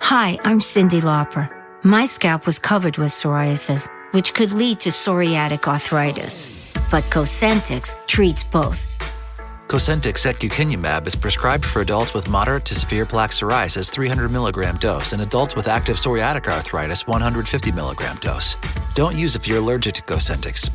Hi, I'm Cyndi Lauper. My scalp was covered with psoriasis, which could lead to psoriatic arthritis. But Cosentyx treats both. Cosentyx secukinumab is prescribed for adults with moderate to severe plaque psoriasis 300 milligram dose and adults with active psoriatic arthritis 150 milligram dose. Don't use if you're allergic to Cosentyx.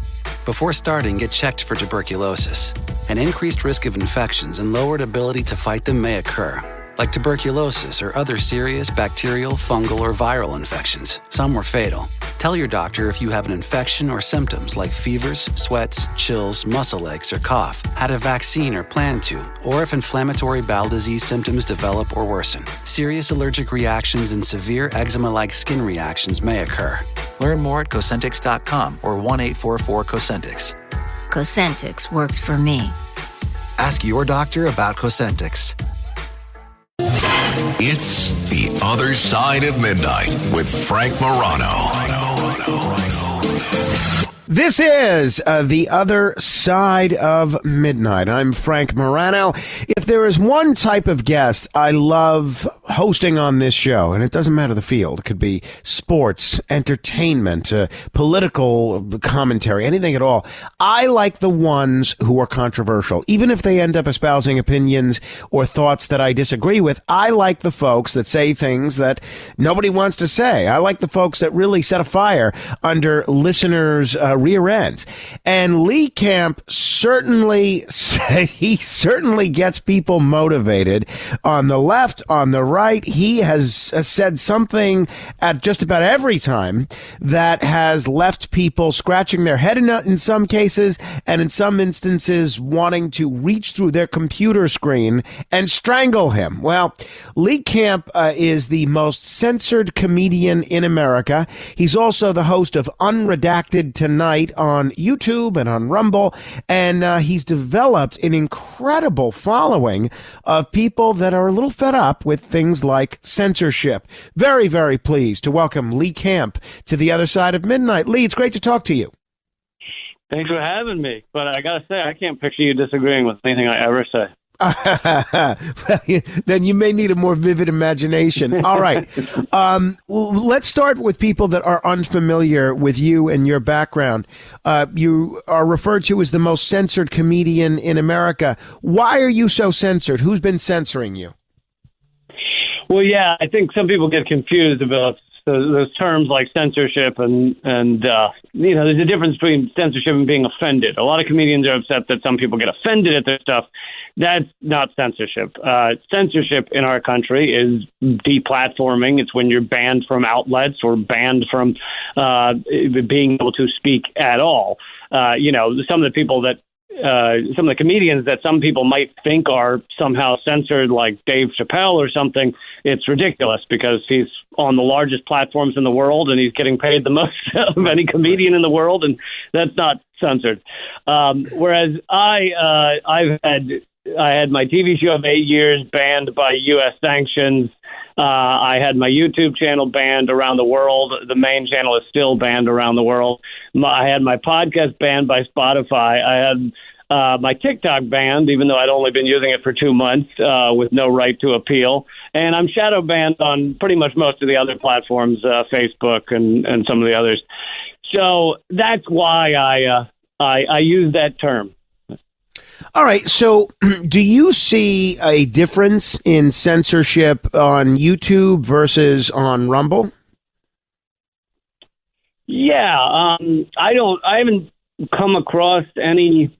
Before starting, get checked for tuberculosis. An increased risk of infections and lowered ability to fight them may occur, like tuberculosis or other serious bacterial, fungal, or viral infections. Some were fatal. Tell your doctor if you have an infection or symptoms like fevers, sweats, chills, muscle aches, or cough, had a vaccine or plan to, or if inflammatory bowel disease symptoms develop or worsen. Serious allergic reactions and severe eczema-like skin reactions may occur. Learn more at Cosentyx.com or 1-844-COSENTYX. Cosentyx works for me. Ask your doctor about Cosentyx. It's The Other Side of Midnight with Frank Morano. This is The Other Side of Midnight. I'm Frank Morano. If there is one type of guest I love hosting on this show, and it doesn't matter the field, it could be sports, entertainment, political commentary, anything at all, I like the ones who are controversial. Even if they end up espousing opinions or thoughts that I disagree with, I like the folks that say things that nobody wants to say. I like the folks that really set a fire under listeners' rear ends. And Lee Camp certainly gets people motivated on the left, on the right. He has said something at just about every time that has left people scratching their head in some cases, and in some instances wanting to reach through their computer screen and strangle him. Well, Lee Camp is the most censored comedian in America. He's also the host of Unredacted Tonight on YouTube and on Rumble, and he's developed an incredible following of people that are a little fed up with things like censorship. Very, very pleased to welcome Lee Camp to The Other Side of Midnight. Lee, it's great to talk to you. Thanks for having me, but I gotta say, I can't picture you disagreeing with anything I ever say. Then you may need a more vivid imagination. All right. Let's start with people that are unfamiliar with you and your background. You are referred to as the most censored comedian in America. Why are you so censored? Who's been censoring you? Well, yeah, I think some people get confused about those terms like censorship and there's a difference between censorship and being offended. A lot of comedians are upset that some people get offended at their stuff. That's not censorship. Censorship in our country is deplatforming. It's when you're banned from outlets or banned from being able to speak at all. Some of the comedians that some people might think are somehow censored, like Dave Chappelle or something, it's ridiculous because he's on the largest platforms in the world and he's getting paid the most of any comedian in the world, and that's not censored. Whereas I had my TV show of 8 years banned by U.S. sanctions. I had my YouTube channel banned around the world. The main channel is still banned around the world. I had my podcast banned by Spotify. I had my TikTok banned, even though I'd only been using it for 2 months with no right to appeal. And I'm shadow banned on pretty much most of the other platforms, Facebook and some of the others. So that's why I use that term. All right. So do you see a difference in censorship on YouTube versus on Rumble? Yeah. I haven't come across any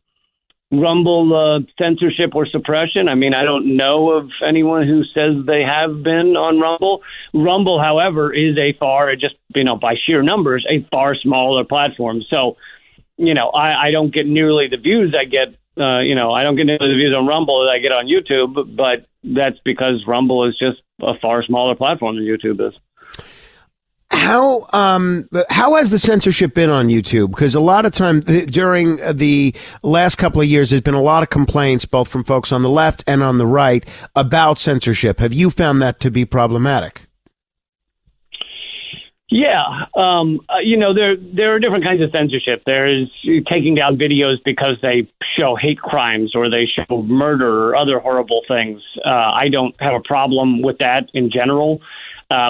Rumble censorship or suppression. I mean, I don't know of anyone who says they have been on Rumble. Rumble, however, is by sheer numbers, a far smaller platform. So, I don't get nearly the views I get. I don't get nearly the views on Rumble that I get on YouTube, but that's because Rumble is just a far smaller platform than YouTube is. How has the censorship been on YouTube? Because a lot of time during the last couple of years, there's been a lot of complaints, both from folks on the left and on the right, about censorship. Have you found that to be problematic? Yeah. There are different kinds of censorship. There is taking down videos because they show hate crimes or they show murder or other horrible things. I don't have a problem with that in general.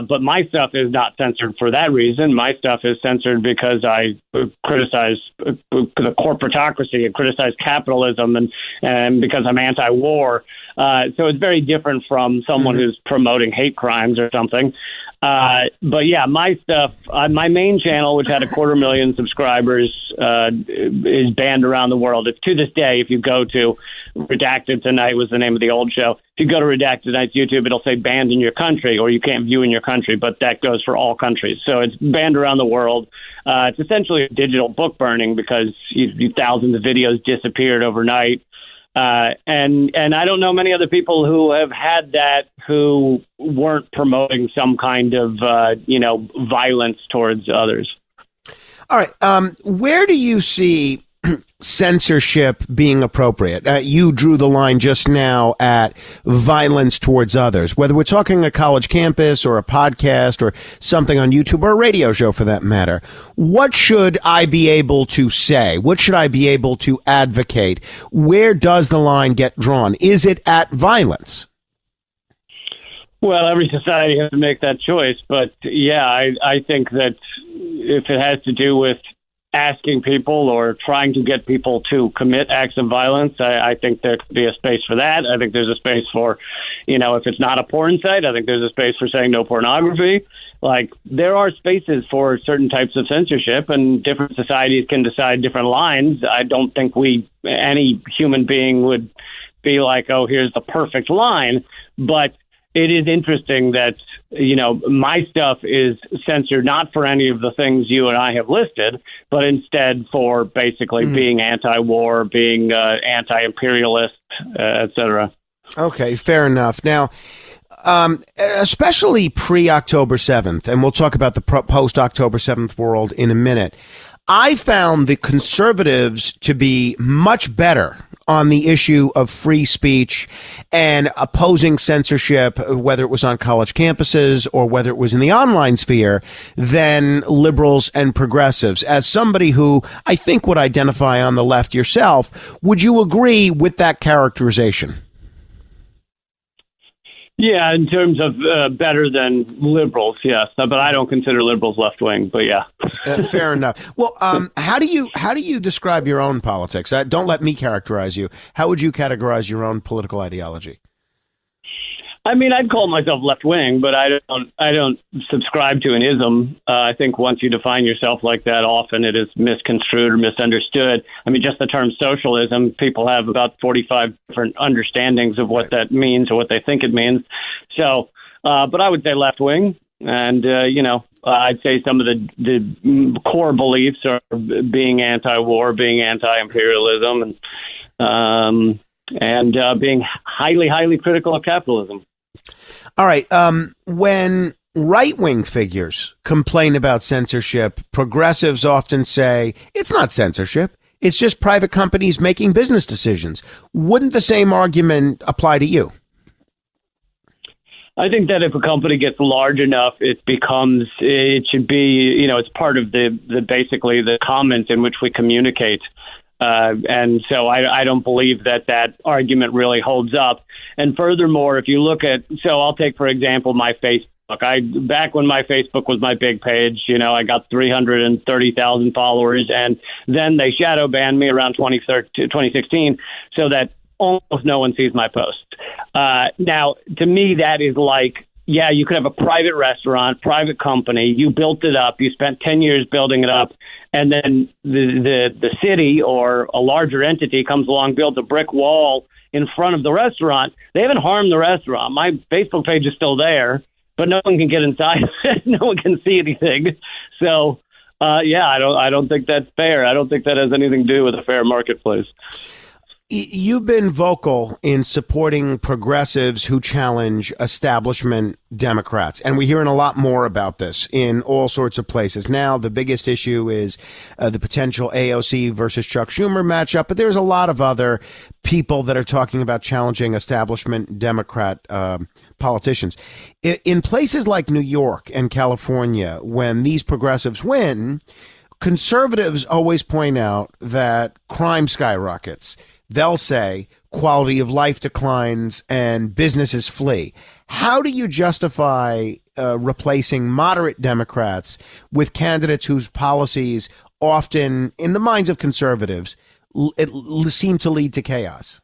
But my stuff is not censored for that reason. My stuff is censored because I criticize the corporatocracy and criticize capitalism, and because I'm anti-war. So it's very different from someone who's promoting hate crimes or something. But yeah, my stuff, my main channel, which had 250,000 subscribers, is banned around the world. It's to this day, if you go to Redacted Tonight was the name of the old show. If you go to Redacted Tonight's YouTube, it'll say banned in your country, or you can't view in your country, but that goes for all countries. So it's banned around the world. It's essentially a digital book burning because thousands of videos disappeared overnight. And I don't know many other people who have had that who weren't promoting some kind of, violence towards others. All right. Where do you see censorship being appropriate? You drew the line just now at violence towards others, whether we're talking a college campus or a podcast or something on YouTube or a radio show for that matter. What should I be able to say? What should I be able to advocate? Where does the line get drawn? Is it at violence? Well, every society has to make that choice. But yeah, I think that if it has to do with asking people or trying to get people to commit acts of violence, I think there could be a space for that. I think there's a space for, if it's not a porn site, I think there's a space for saying no pornography. Like, there are spaces for certain types of censorship, and different societies can decide different lines. I don't think any human being would be like, oh, here's the perfect line. But it is interesting that, my stuff is censored not for any of the things you and I have listed, but instead for basically being anti-war, being anti-imperialist, et cetera. Okay, fair enough. Now, especially pre-October 7th, and we'll talk about the post-October 7th world in a minute, I found the conservatives to be much better on the issue of free speech and opposing censorship, whether it was on college campuses or whether it was in the online sphere, than liberals and progressives. As somebody who I think would identify on the left yourself, would you agree with that characterization? Yeah, in terms of better than liberals, yes, but I don't consider liberals left wing. But yeah, fair enough. Well, how do you describe your own politics? Don't let me characterize you. How would you categorize your own political ideology? I mean, I'd call myself left wing, but I don't subscribe to an ism. I think once you define yourself like that, often it is misconstrued or misunderstood. I mean, just the term socialism, people have about 45 different understandings of what that means or what they think it means. So, but I would say left wing, and I'd say some of the core beliefs are being anti-war, being anti-imperialism, and being highly, highly critical of capitalism. All right. When right-wing figures complain about censorship, progressives often say it's not censorship. It's just private companies making business decisions. Wouldn't the same argument apply to you? I think that if a company gets large enough, it should be, it's part of basically the commons in which we communicate. And so I don't believe that argument really holds up. And furthermore, if you look at, so I'll take, for example, my Facebook. Back when my Facebook was my big page, I got 330,000 followers, and then they shadow banned me around 2016 so that almost no one sees my posts. Now, to me, that is like, yeah, you could have a private restaurant, private company. You built it up. You spent 10 years building it up. And then the city or a larger entity comes along, builds a brick wall in front of the restaurant. They haven't harmed the restaurant. My Facebook page is still there, but no one can get inside. No one can see anything. So, I don't think that's fair. I don't think that has anything to do with a fair marketplace. You've been vocal in supporting progressives who challenge establishment Democrats, and we're hearing a lot more about this in all sorts of places. Now, the biggest issue is the potential AOC versus Chuck Schumer matchup, but there's a lot of other people that are talking about challenging establishment Democrat politicians. In places like New York and California, when these progressives win, conservatives always point out that crime skyrockets. They'll say quality of life declines and businesses flee. How do you justify replacing moderate Democrats with candidates whose policies often, in the minds of conservatives, seem to lead to chaos.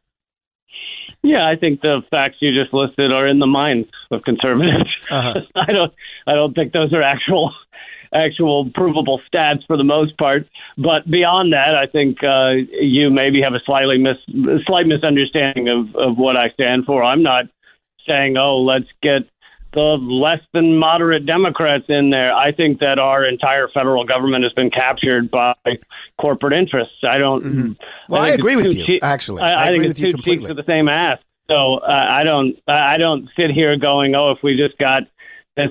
Yeah, I think the facts you just listed are in the minds of conservatives. Uh-huh. I don't think those are actual provable stats for the most part. But beyond that, I think you maybe have a slight misunderstanding of what I stand for. I'm not saying, oh, let's get the less than moderate Democrats in there. I think that our entire federal government has been captured by corporate interests. I don't. Mm-hmm. Well, I agree with you. Actually, I think it's two cheeks of the same ass. So I don't sit here going, oh, if we just got this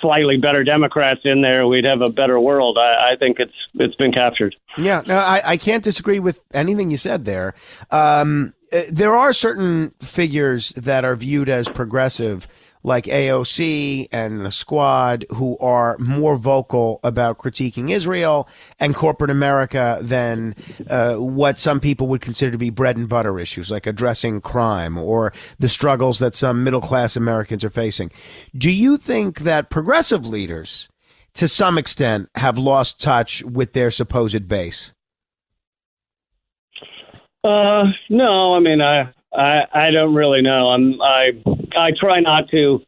slightly better Democrats in there, we'd have a better world. I think it's been captured. Yeah, no, I can't disagree with anything you said there. There are certain figures that are viewed as progressive, like AOC and the Squad, who are more vocal about critiquing Israel and corporate America than what some people would consider to be bread and butter issues, like addressing crime or the struggles that some middle-class Americans are facing. Do you think that progressive leaders, to some extent, have lost touch with their supposed base? No, I mean, I don't really know. I try not to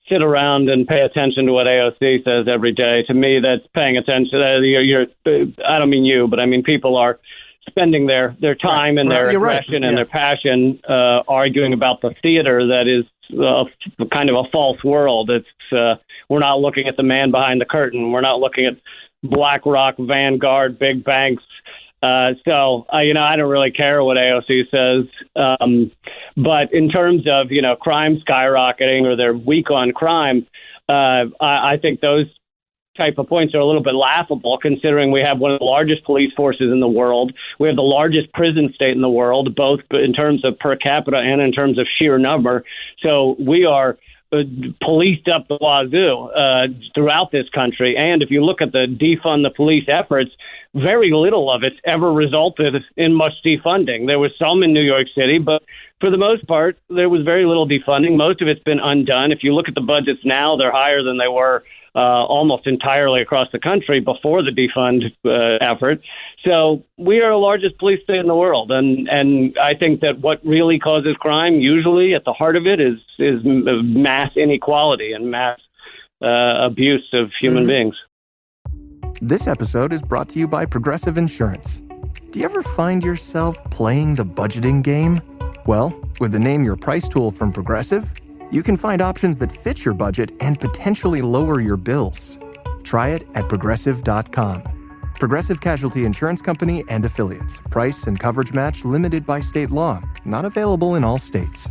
sit around and pay attention to what AOC says every day. To me, that's paying attention. I don't mean you, but I mean people are spending their time and their aggression and their passion arguing about the theater that is kind of a false world. It's we're not looking at the man behind the curtain. We're not looking at BlackRock, Vanguard, big banks. So I don't really care what AOC says. But in terms of, crime skyrocketing or they're weak on crime, I think those type of points are a little bit laughable, considering we have one of the largest police forces in the world. We have the largest prison state in the world, both in terms of per capita and in terms of sheer number. So we are policed up the wazoo throughout this country. And if you look at the defund the police efforts, very little of it ever resulted in much defunding. There was some in New York City, but for the most part, there was very little defunding. Most of it's been undone. If you look at the budgets now, they're higher than they were almost entirely across the country before the defund effort. So we are the largest police state in the world. And I think that what really causes crime, usually at the heart of it, is mass inequality and mass abuse of human beings. This episode is brought to you by Progressive Insurance. Do you ever find yourself playing the budgeting game? Well, with the Name Your Price tool from Progressive, you can find options that fit your budget and potentially lower your bills. Try it at Progressive.com. Progressive Casualty Insurance Company and Affiliates. Price and coverage match limited by state law. Not available in all states.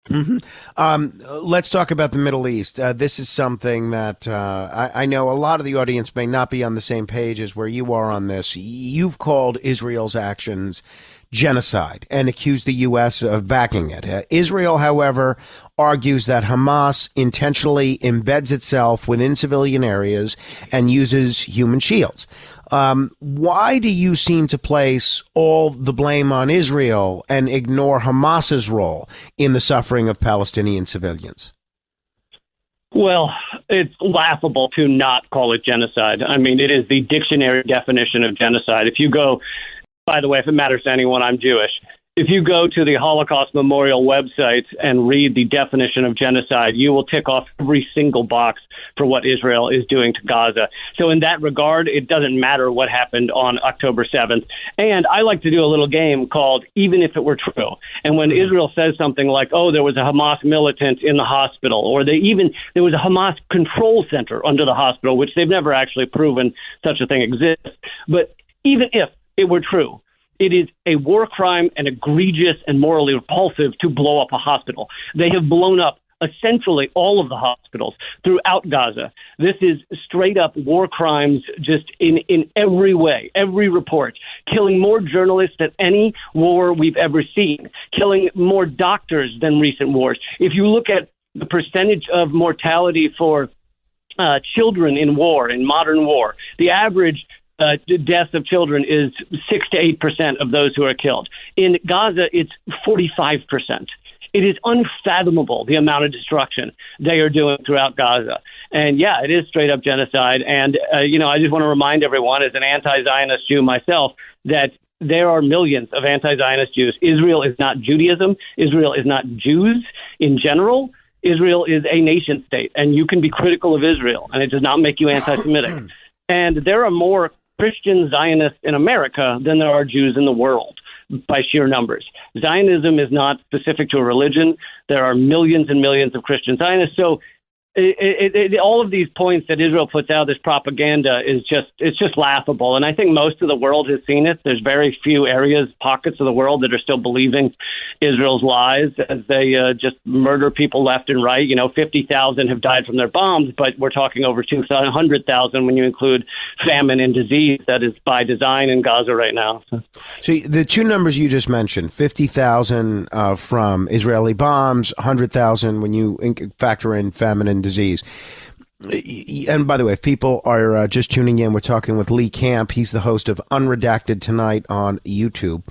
Mm-hmm. Let's talk about the Middle East. This is something that I know a lot of the audience may not be on the same page as where you are on this. You've called Israel's actions genocide and accused the U.S. of backing it. Israel, however, argues that Hamas intentionally embeds itself within civilian areas and uses human shields. Why do you seem to place all the blame on Israel and ignore Hamas's role in the suffering of Palestinian civilians? Well, it's laughable to not call it genocide. I mean, it is the dictionary definition of genocide. If you go, by the way, if it matters to anyone, I'm Jewish. If you go to the Holocaust Memorial website and read the definition of genocide, you will tick off every single box for what Israel is doing to Gaza. So in that regard, it doesn't matter what happened on October 7th. And I like to do a little game called Even If It Were True. And when Israel says something like, oh, there was a Hamas militant in the hospital, or there was a Hamas control center under the hospital, which they've never actually proven such a thing exists. But even if it were true, it is a war crime and egregious and morally repulsive to blow up a hospital. They have blown up essentially all of the hospitals throughout Gaza. This is straight up war crimes just in every way, every report, killing more journalists than any war we've ever seen, killing more doctors than recent wars. If you look at the percentage of mortality for children in war, in modern war, the average death of children is 6 to 8% of those who are killed. In Gaza, it's 45%. It is unfathomable the amount of destruction they are doing throughout Gaza. And yeah, it is straight up genocide. And, I just want to remind everyone, as an anti-Zionist Jew myself, that there are millions of anti-Zionist Jews. Israel is not Judaism. Israel is not Jews in general. Israel is a nation state, and you can be critical of Israel, and it does not make you anti-Semitic. And there are more Christian Zionists in America than there are Jews in the world by sheer numbers. Zionism is not specific to a religion. There are millions and millions of Christian Zionists. So all of these points that Israel puts out, this propaganda, it's just laughable. And I think most of the world has seen it. There's very few areas, pockets of the world that are still believing Israel's lies as they just murder people left and right. 50,000 have died from their bombs, but we're talking over 200,000 when you include famine and disease that is by design in Gaza right now. So the two numbers you just mentioned, 50,000 from Israeli bombs, 100,000 when you factor in famine and disease. And by the way, if people are just tuning in, we're talking with Lee Camp. He's the host of Unredacted Tonight on YouTube.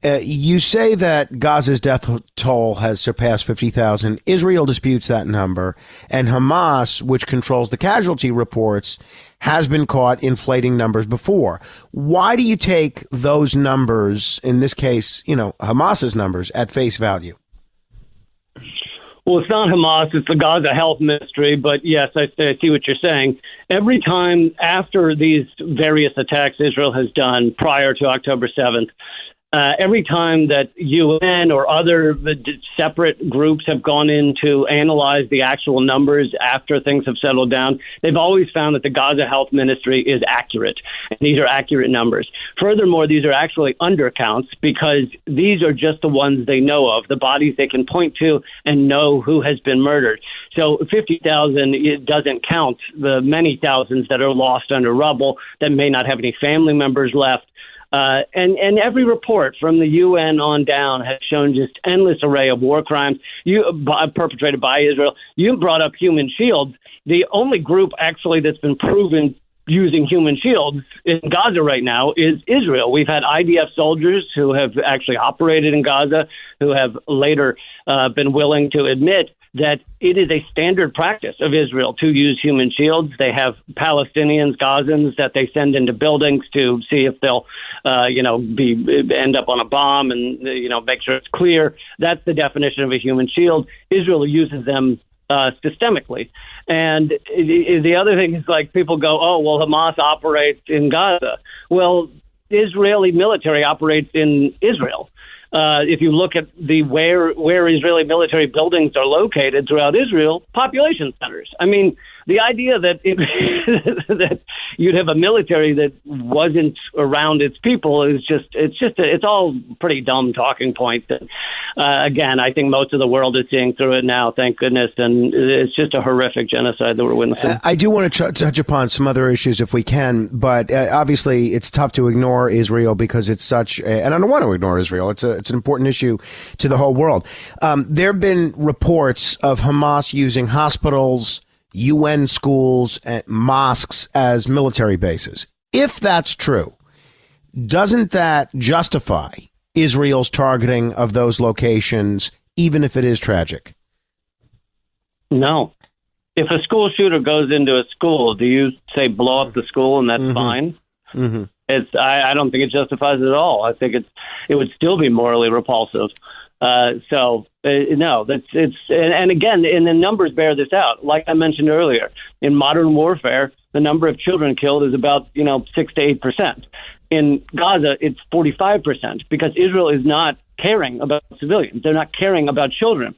You say that Gaza's death toll has surpassed 50,000. Israel disputes that number. And Hamas, which controls the casualty reports, has been caught inflating numbers before. Why do you take those numbers, in this case, Hamas's numbers, at face value? Well, it's not Hamas, it's the Gaza Health Ministry, but yes, I see what you're saying. Every time after these various attacks Israel has done prior to October 7th, every time that UN or other separate groups have gone in to analyze the actual numbers after things have settled down, they've always found that the Gaza Health Ministry is accurate. And these are accurate numbers. Furthermore, these are actually undercounts because these are just the ones they know of, the bodies they can point to and know who has been murdered. So 50,000, it doesn't count the many thousands that are lost under rubble that may not have any family members left. And every report from the UN on down has shown just endless array of war crimes perpetrated by Israel. You brought up human shields. The only group actually that's been proven using human shields in Gaza right now is Israel. We've had IDF soldiers who have actually operated in Gaza, who have later been willing to admit that it is a standard practice of Israel to use human shields. They have Palestinians, Gazans, that they send into buildings to see if they'll, end up on a bomb and, make sure it's clear. That's the definition of a human shield. Israel uses them systemically. And the other thing is, like, people go, oh, well, Hamas operates in Gaza. Well, Israeli military operates in Israel. If you look at where Israeli military buildings are located throughout Israel, population centers. I mean, the idea that that you'd have a military that wasn't around its people is it's all pretty dumb talking points. Again, I think most of the world is seeing through it now, thank goodness, and it's just a horrific genocide that we're witnessing. I do want to touch upon some other issues if we can, but obviously it's tough to ignore Israel because it's and I don't want to ignore Israel. It's an important issue to the whole world. There have been reports of Hamas using hospitals, UN schools, and mosques as military bases. If that's true, doesn't that justify Israel's targeting of those locations, even if it is tragic? No. If a school shooter goes into a school, do you say blow up the school and that's fine? Mm-hmm. I don't think it justifies it at all. I think it would still be morally repulsive. No, and again, and the numbers bear this out. Like I mentioned earlier, in modern warfare, the number of children killed is about 6 to 8%. In Gaza, it's 45% because Israel is not caring about civilians. They're not caring about children.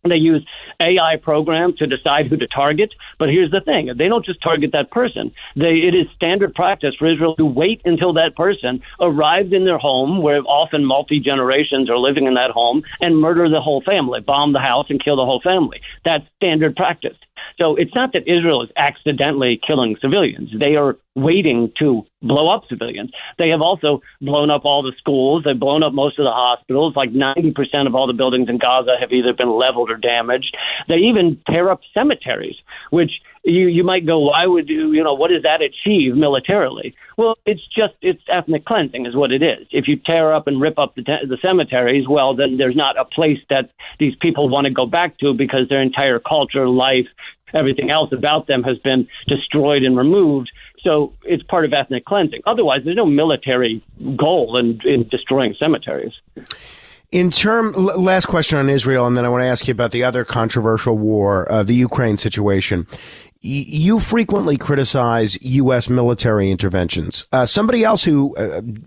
They use AI programs to decide who to target. But here's the thing. They don't just target that person. It is standard practice for Israel to wait until that person arrives in their home, where often multi-generations are living in that home, and murder the whole family, bomb the house and kill the whole family. That's standard practice. So it's not that Israel is accidentally killing civilians. They are waiting to blow up civilians. They have also blown up all the schools. They've blown up most of the hospitals. Like 90% of all the buildings in Gaza have either been leveled or damaged. They even tear up cemeteries, which you might go, why would what does that achieve militarily? Well, it's ethnic cleansing is what it is. If you tear up and rip up the cemeteries, well, then there's not a place that these people want to go back to because their entire culture, life, everything else about them has been destroyed and removed. So it's part of ethnic cleansing. Otherwise, there's no military goal in destroying cemeteries. Last question on Israel, and then I want to ask you about the other controversial war, the Ukraine situation. You frequently criticize U.S. military interventions. Somebody else who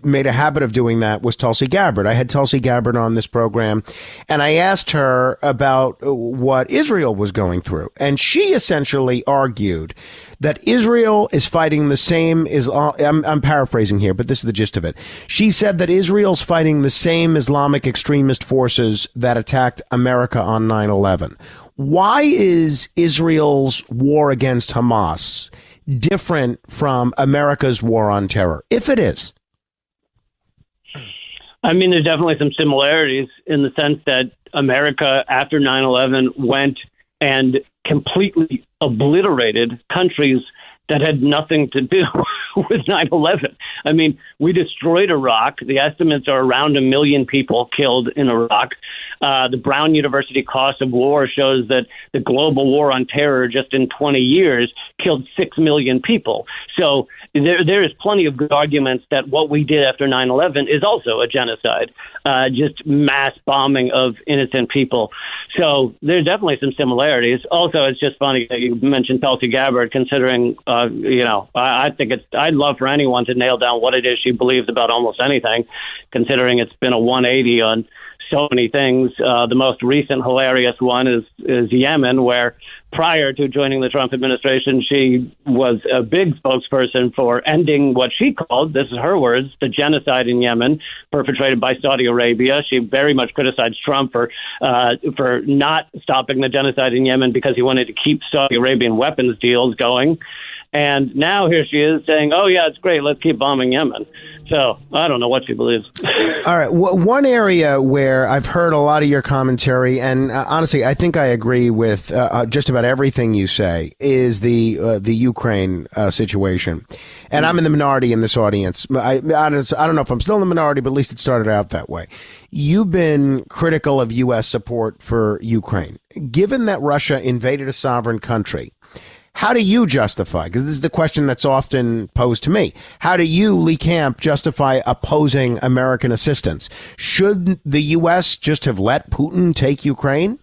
made a habit of doing that was Tulsi Gabbard. I had Tulsi Gabbard on this program, and I asked her about what Israel was going through. And she essentially argued that Israel is fighting the same I'm paraphrasing here, but this is the gist of it. She said that Israel's fighting the same Islamic extremist forces that attacked America on 9/11. Why is Israel's war against Hamas different from America's war on terror, if it is? I mean, there's definitely some similarities in the sense that America, after 9/11, went and completely obliterated countries that had nothing to do with 9/11. I mean, we destroyed Iraq. The estimates are around 1 million people killed in Iraq. The Brown University cost of war shows that the global war on terror just in 20 years killed 6 million people. So there is plenty of good arguments that what we did after 9/11 is also a genocide, just mass bombing of innocent people. So there's definitely some similarities. Also, it's just funny that you mentioned Tulsi Gabbard, considering, I think I'd love for anyone to nail down what it is she believes about almost anything, considering it's been a 180 on so many things. The most recent hilarious one is Yemen, where prior to joining the Trump administration, she was a big spokesperson for ending what she called, this is her words, the genocide in Yemen perpetrated by Saudi Arabia. She very much criticized Trump for not stopping the genocide in Yemen because he wanted to keep Saudi Arabian weapons deals going. And now here she is saying, oh, yeah, it's great. Let's keep bombing Yemen. So I don't know what she believes. All right. One area where I've heard a lot of your commentary, and honestly, I think I agree with just about everything you say, is the Ukraine situation. And I'm in the minority in this audience. I don't know if I'm still in the minority, but at least it started out that way. You've been critical of U.S. support for Ukraine. Given that Russia invaded a sovereign country, how do you justify, because this is the question that's often posed to me, how do you, Lee Camp, justify opposing American assistance? Should the U.S. just have let Putin take Ukraine?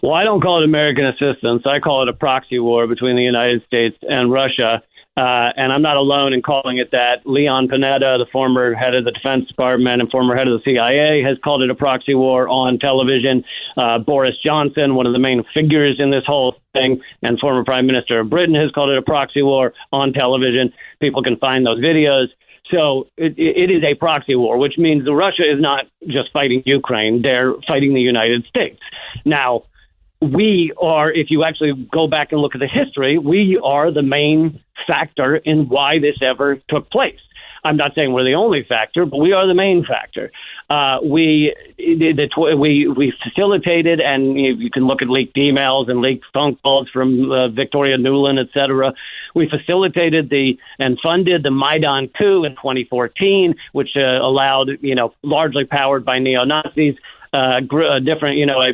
Well, I don't call it American assistance. I call it a proxy war between the United States and Russia. And I'm not alone in calling it that. Leon Panetta, the former head of the Defense Department and former head of the CIA, has called it a proxy war on television. Boris Johnson, one of the main figures in this whole thing, and former Prime Minister of Britain, has called it a proxy war on television. People can find those videos. So it is a proxy war, which means that Russia is not just fighting Ukraine. They're fighting the United States. Now, we are, if you actually go back and look at the history, we are the main factor in why this ever took place. I'm not saying we're the only factor, but we are the main factor. We facilitated, and you can look at leaked emails and leaked phone calls from Victoria Nuland, et cetera. We facilitated and funded the Maidan coup in 2014, which allowed, largely powered by neo-Nazis, a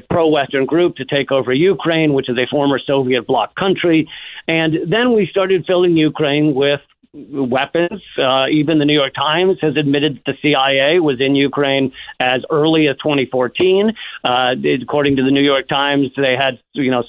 pro-Western group to take over Ukraine, which is a former Soviet bloc country. And then we started filling Ukraine with weapons. Even the New York Times has admitted that the CIA was in Ukraine as early as 2014. According to the New York Times, they had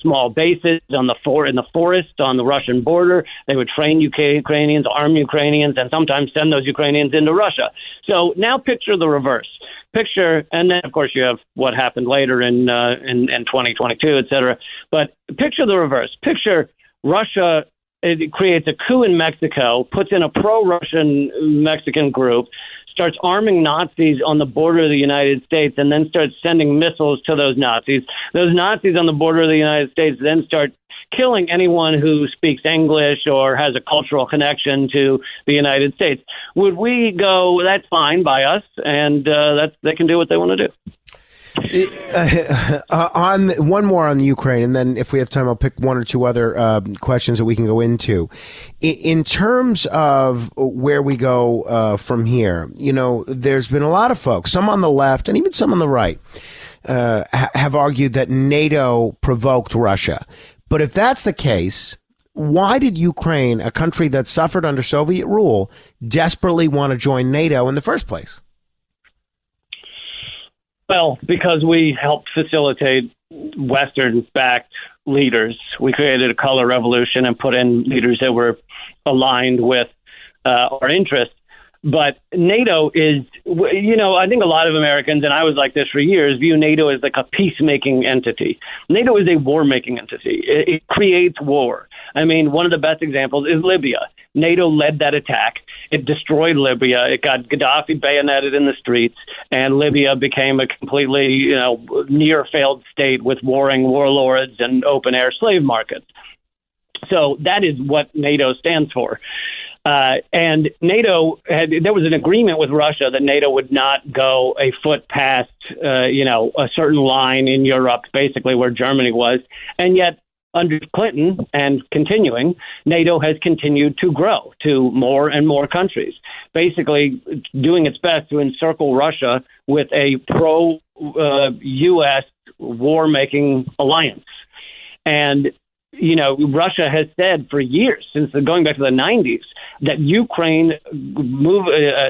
small bases in the forest on the Russian border. They would train Ukrainians, arm Ukrainians, and sometimes send those Ukrainians into Russia. So now picture the reverse. And then, of course, you have what happened later in 2022, et cetera. But picture the reverse. Picture Russia. It creates a coup in Mexico, puts in a pro-Russian Mexican group, starts arming Nazis on the border of the United States, and then starts sending missiles to those Nazis. Those Nazis on the border of the United States then start killing anyone who speaks English or has a cultural connection to the United States. Would we go, that's fine by us, and they can do what they want to do. On one more on the Ukraine, and then if we have time, I'll pick one or two other questions that we can go into. In terms of where we go from here, there's been a lot of folks, some on the left and even some on the right, have argued that NATO provoked Russia. But if that's the case, why did Ukraine, a country that suffered under Soviet rule, desperately want to join NATO in the first place? Well, because we helped facilitate Western-backed leaders. We created a color revolution and put in leaders that were aligned with our interests. But NATO is, I think a lot of Americans, and I was like this for years, view NATO as like a peacemaking entity. NATO is a war-making entity. It creates war. I mean, one of the best examples is Libya. NATO led that attack. It destroyed Libya. It got Gaddafi bayoneted in the streets, and Libya became a completely, near-failed state with warring warlords and open-air slave markets. So that is what NATO stands for. And NATO there was an agreement with Russia that NATO would not go a foot past, a certain line in Europe, basically where Germany was. And yet, under Clinton and continuing, NATO has continued to grow to more and more countries, basically doing its best to encircle Russia with a pro-U.S. war-making alliance. And Russia has said for years, since going back to the 90s, that Ukraine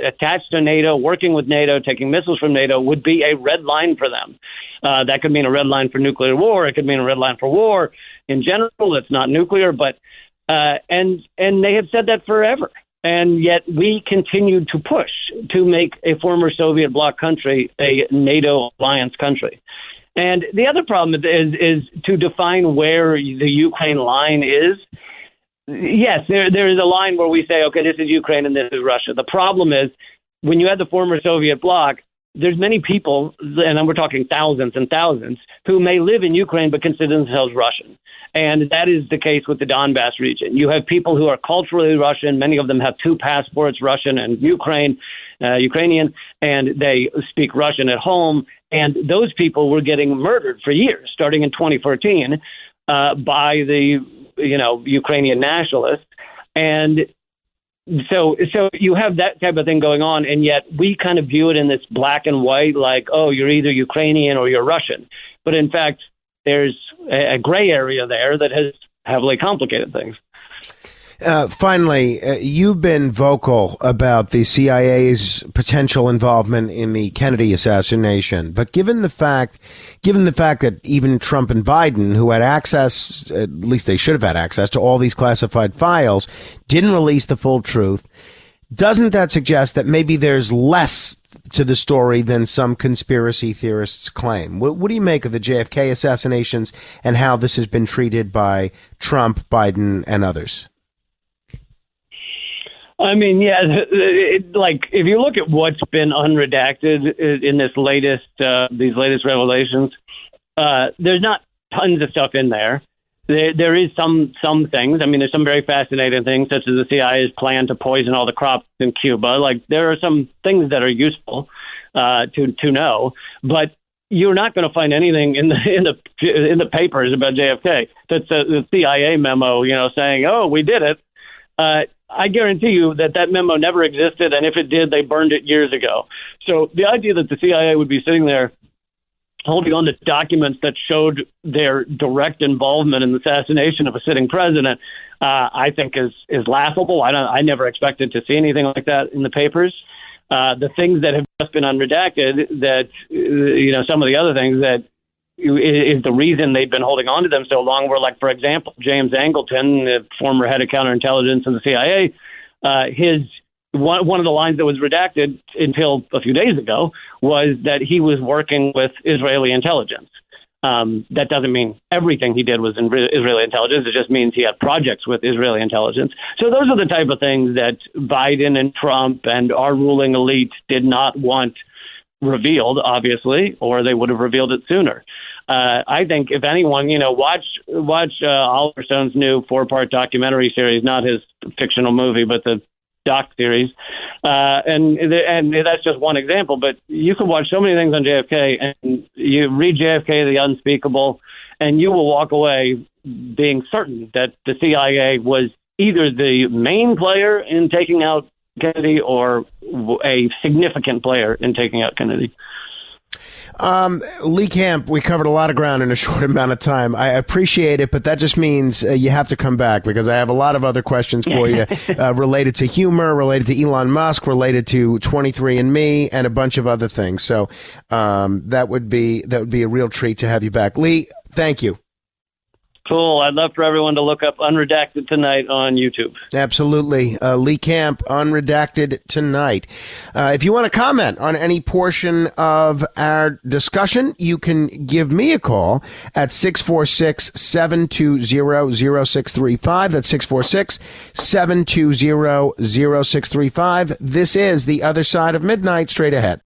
attached to NATO, working with NATO, taking missiles from NATO would be a red line for them. That could mean a red line for nuclear war. It could mean a red line for war in general. It's not nuclear, but and they have said that forever. And yet we continue to push to make a former Soviet bloc country a NATO alliance country. And the other problem is to define where the Ukraine line is. Yes, there is a line where we say, okay, this is Ukraine and this is Russia. The problem is when you had the former Soviet bloc, there's many people, and we're talking thousands and thousands, who may live in Ukraine but consider themselves Russian. And that is the case with the Donbass region. You have people who are culturally Russian. Many of them have two passports, Russian and Ukrainian, and they speak Russian at home. And those people were getting murdered for years, starting in 2014, by the Ukrainian nationalists. And so you have that type of thing going on, and yet we kind of view it in this black and white, like, oh, you're either Ukrainian or you're Russian. But in fact, there's a gray area there that has heavily complicated things. Finally, you've been vocal about the CIA's potential involvement in the Kennedy assassination. But given the fact that even Trump and Biden, who had access, at least they should have had access to all these classified files, didn't release the full truth, doesn't that suggest that maybe there's less to the story than some conspiracy theorists claim? What do you make of the JFK assassinations and how this has been treated by Trump, Biden, and others? I mean, yeah, if you look at what's been unredacted in these latest revelations, there's not tons of stuff in there. There is some things. I mean, there's some very fascinating things, such as the CIA's plan to poison all the crops in Cuba. Like, there are some things that are useful to know, but you're not going to find anything in the papers about JFK. That's the CIA memo, saying, "Oh, we did it." I guarantee you that memo never existed, and if it did, they burned it years ago. So the idea that the CIA would be sitting there holding on to documents that showed their direct involvement in the assassination of a sitting president, I think is laughable. I never expected to see anything like that in the papers. The things that have just been unredacted, that some of the other things that is the reason they've been holding on to them so long, were, like, for example, James Angleton, the former head of counterintelligence of the CIA, one of the lines that was redacted until a few days ago was that he was working with Israeli intelligence. That doesn't mean everything he did was in Israeli intelligence. It just means he had projects with Israeli intelligence. So those are the type of things that Biden and Trump and our ruling elite did not want revealed, obviously, or they would have revealed it sooner. I think if anyone, watch Oliver Stone's new 4-part documentary series, not his fictional movie, but the doc series, and that's just one example. But you can watch so many things on JFK, and you read JFK, The Unspeakable, and you will walk away being certain that the CIA was either the main player in taking out Kennedy or a significant player in taking out Kennedy. Lee Camp, we covered a lot of ground in a short amount of time. I appreciate it, but that just means you have to come back, because I have a lot of other questions for you related to humor, related to Elon Musk, related to 23andMe, and a bunch of other things. So that would be a real treat to have you back. Lee, thank you. Cool. I'd love for everyone to look up Unredacted Tonight on YouTube. Absolutely. Lee Camp, Unredacted Tonight. If you want to comment on any portion of our discussion, you can give me a call at 646-720-0635. That's 646-720-0635. This is The Other Side of Midnight. Straight ahead.